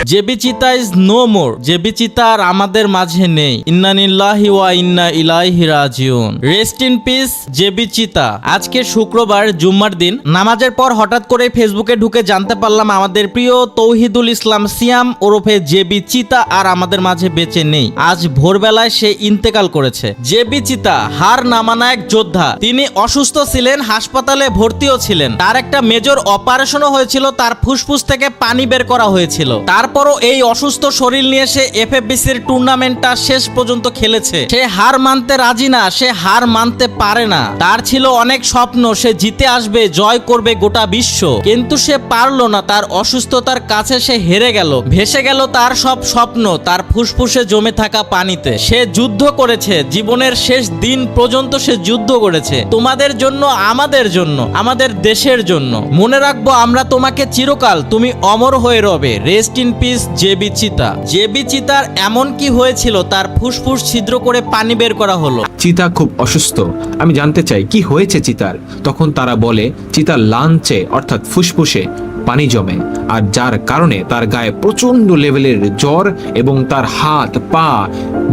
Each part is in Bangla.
জেবি চিতা ইজ নো মোর। জেবি চিতা আর আমাদের মাঝে নেই। ইন্না লিল্লাহি ওয়া ইন্না ইলাইহি রাজিউন। রেস্ট ইন পিস জেবি চিতা। আজকে শুক্রবার, জুম্মার দিন। নামাজের পর হঠাৎ করে ফেসবুকে ঢুকে জানতে পারলাম আমাদের প্রিয় তৌহিদুল ইসলাম সিয়াম ওরফে জেবি চিতা আর আমাদের মাঝে বেঁচে নেই। আজ ভোরবেলায় সে ইন্তেকাল করেছে। জেবি চিতা হার নামানা এক যোদ্ধা। তিনি অসুস্থ ছিলেন, হাসপাতালে ভর্তিও ছিলেন। তার একটা মেজর অপারেশনও হয়েছিল, তার ফুসফুস থেকে পানি বের করা হয়েছিল। তারপরও এই অসুস্থ শরীর নিয়ে সে এফএফবিসির টুর্নামেন্টটা শেষ পর্যন্ত খেলেছে। সে হার মানতে রাজি না, সে হার মানতে পারে না। তার ছিল অনেক স্বপ্ন, সে জিতে আসবে, জয় করবে গোটা বিশ্ব, কিন্তু সে পারলো না। তার অসুস্থতার কাছে সে হেরে গেল, ভেসে গেল তার সব স্বপ্ন তার ফুসফুসে জমে থাকা পানিতে। সে যুদ্ধ করেছে, জীবনের শেষ দিন পর্যন্ত সে যুদ্ধ করেছে, তোমাদের জন্য, আমাদের জন্য, আমাদের দেশের জন্য। মনে রাখবো আমরা তোমাকে চিরকাল, তুমি অমর হয়ে রবে। রেস্ট ইন পিস জেবি চিতা। জেবি চিতার এমন কি হয়েছিল তার ফুসফুস ছিদ্র করে পানি বের করা হলো। চিতা খুব অসুস্থ। আমি জানতে চাই কি হয়েছে চিতার। তখন তারা বলে চিতার লাঞ্চে অর্থাৎ ফুসফুসে পানি জমে, আর যার কারণে তার গায়ে প্রচন্ড লেভেলের জ্বর এবং তার হাত পা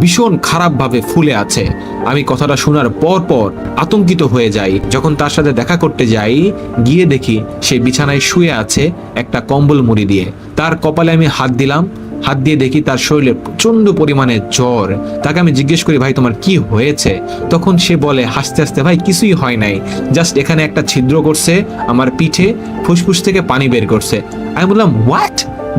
ভীষণ খারাপভাবে ফুলে আছে। আমি কথাটা শোনার পর আতঙ্কিত হয়ে যাই। যখন তার সাথে দেখা করতে যাই, গিয়ে দেখি সে বিছানায় শুয়ে আছে একটা কম্বল মুড়ি দিয়ে। তার কপালে আমি হাত দিলাম, হাত দিয়ে দেখি তার শরীরে প্রচন্ড পরিমাণে জ্বর। তাকে আমি জিজ্ঞেস করি, ভাই তোমার কি হয়েছে? তখন সে বলে হাসতে হাসতে, ভাই কিছুই হয় নাই, জাস্ট এখানে একটা ছিদ্র করছে আমার পিঠে, ফুসফুস থেকে পানি বের করছে। আমি বললাম হোয়াট?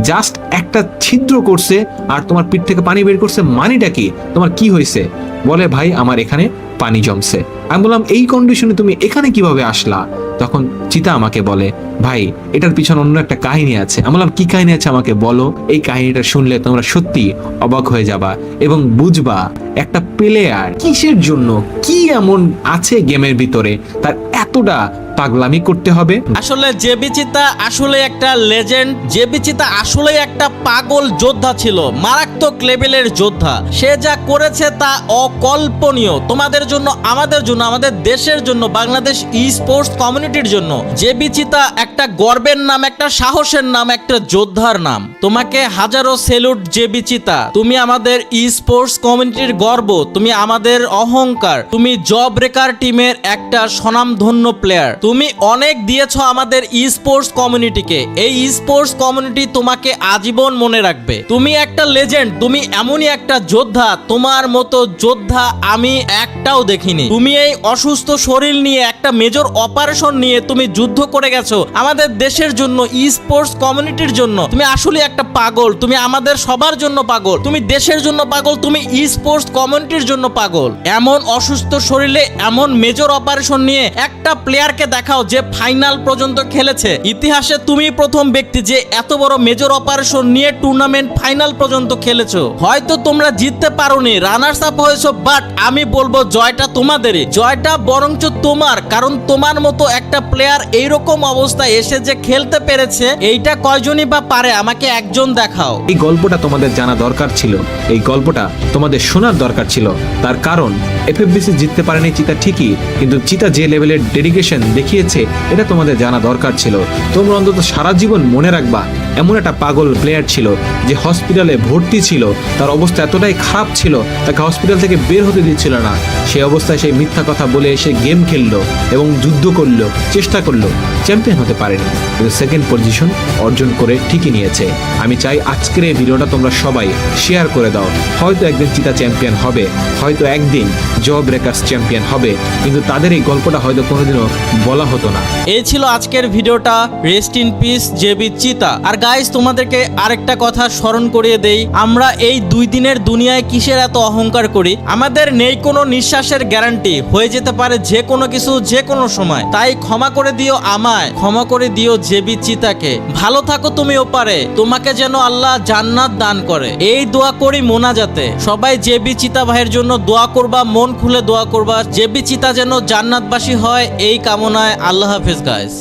জাস্ট একটা ছিদ্র করছে আর তোমার পিঠ থেকে পানি বের করছে, মানেটা কি? তোমার কি হয়েছে? বলে ভাই আমার এখানে পানি জমছে। আমি বললাম এই কন্ডিশনে তুমি এখানে কিভাবে আসলা? তখন চিতা আমাকে বলে, ভাই এটার পিছনে অন্য একটা কাহিনী আছে। আমি বললাম কি কাহিনী আছে আমাকে বলো। এই কাহিনীটা শুনলে তোমরা সত্যি অবাক হয়ে যাবা এবং বুঝবা একটা প্লেয়ার কিসের জন্য, কি এমন আছে গেমের ভিতরে তার এতটা পাগলামি করতে হবে। আসলে জেবি চিতা আসলে একটা লেজেন্ড। জেবি চিতা আসলে একটা পাগল যোদ্ধা ছিল, মারাত্মক লেভেলের যোদ্ধা। সে যা করেছে তা অকল্পনীয়। তোমাদের জন্য, আমাদের জন্য, আমাদের দেশের জন্য, বাংলাদেশ ই স্পোর্টস কমিউনিটির জন্য জেবি চিতা একটা গর্বের নাম, একটা সাহসের নাম, একটা যোদ্ধার নাম। তোমাকে হাজারো সেলুট জেবি চিতা। তুমি আমাদের ই স্পোর্টস কমিউনিটির গর্ব, তুমি আমাদের অহংকার, তুমি জব ব্রেকার টিমের একটা স্বনামধন্য প্লেয়ার। তুমি অনেক দিয়েছো আমাদের ই স্পোর্টস কমিউনিটিকে। এই ই স্পোর্টস কমিউনিটি তোমাকে আজীবন মনে রাখবে। তুমি একটা লেজেন্ড, তুমি এমনই একটা যোদ্ধা, তোমার মতো যোদ্ধা আমি একটাও দেখিনি। তুমি এই অসুস্থ শরীর নিয়ে, একটা মেজর অপারেশন নিয়ে তুমি যুদ্ধ করে গেছো আমাদের দেশের জন্য, ই স্পোর্টস কমিউনিটির জন্য। তুমি আসলে একটা পাগল, তুমি আমাদের সবার জন্য পাগল, তুমি দেশের জন্য পাগল, তুমি ই স্পোর্টস কমিউনিটির জন্য পাগল। এমন অসুস্থ শরীরে এমন মেজর অপারেশন নিয়ে একটা প্লেয়ারকে দেখাও যে ফাইনাল পর্যন্ত খেলেছে। ইতিহাসে তুমি প্রথম ব্যক্তি যে এত বড় মেজর অপারেশন নিয়ে টুর্নামেন্ট ফাইনাল পর্যন্ত খেলেছো। হয়তো তোমরা জিততে পারোনি, রানার্স আপ হয়েছো, বাট আমি বলবো জয়টা তোমাদেরই, জয়টা বরঞ্চ তোমার। কারণ তোমার মতো একটা প্লেয়ার এইরকম অবস্থায় এসে যে খেলতে পেরেছে, এইটা কয়জনই বা পারে? আমাকে একজন দেখাও। এই গল্পটা তোমাদের জানা দরকার ছিল, এই গল্পটা তোমাদের শোনার দরকার ছিল। তার কারণ এফএফবিসি জিততে পারেনি চিতা ঠিকই, কিন্তু চিতা যে লেভেলের ডেডিকেশন দেখিয়েছে এটা তোমাদের জানা দরকার ছিল। তোমরা অন্তত সারা জীবন মনে রাখবা এমন একটা পাগল প্লেয়ার ছিল যে হসপিটালে ভর্তি ছিল, তার অবস্থা এতটাই খারাপ ছিল তাকে হসপিটাল থেকে বের হতে দিচ্ছিল না। সেই অবস্থায় সেই মিথ্যা কথা বলে এসে গেম খেললো এবং যুদ্ধ করলো, চেষ্টা করলো, চ্যাম্পিয়ন হতে পারেনি, কিন্তু সেকেন্ড পজিশন অর্জন করে ঠিকই নিয়েছে। আমি চাই আজকের এই ভিডিওটা তোমরা সবাই শেয়ার করে দাও। হয়তো একদিন চিতা চ্যাম্পিয়ন হবে, হয়তো একদিন জব ব্রেকার্স চ্যাম্পিয়ন হবে, কিন্তু তাদের এই গল্পটা হয়তো কোনোদিনও বলা হতো না। এই ছিল আজকের ভিডিওটা। রেস্ট ইন পিস জেবি চিতা। আর গাইস তোমাদেরকে আরেকটা কথা স্মরণ করিয়ে দেই, আমরা এই 2 দিনের দুনিয়ায় কিসের এত অহংকার করি? আমাদের নেই কোনো নিঃশ্বাসের গ্যারান্টি, হয়ে যেতে পারে যে কোনো কিছু যে কোনো সময়। তাই ক্ষমা করে দিও আমায়, ক্ষমা করে দিও জেবি চিতাকে। ভালো থাকো তুমি ওপারে, তোমাকে যেন আল্লাহ জান্নাত দান করে, এই দোয়া করি মোনাজাতে। সবাই জেবি চিতা ভাইয়ের জন্য দোয়া করবা, মন খুলে দোয়া করবা, জেবি চিতা যেন জান্নাতবাসী হয়, এই কামনায়। আল্লাহ হাফেজ গাইস।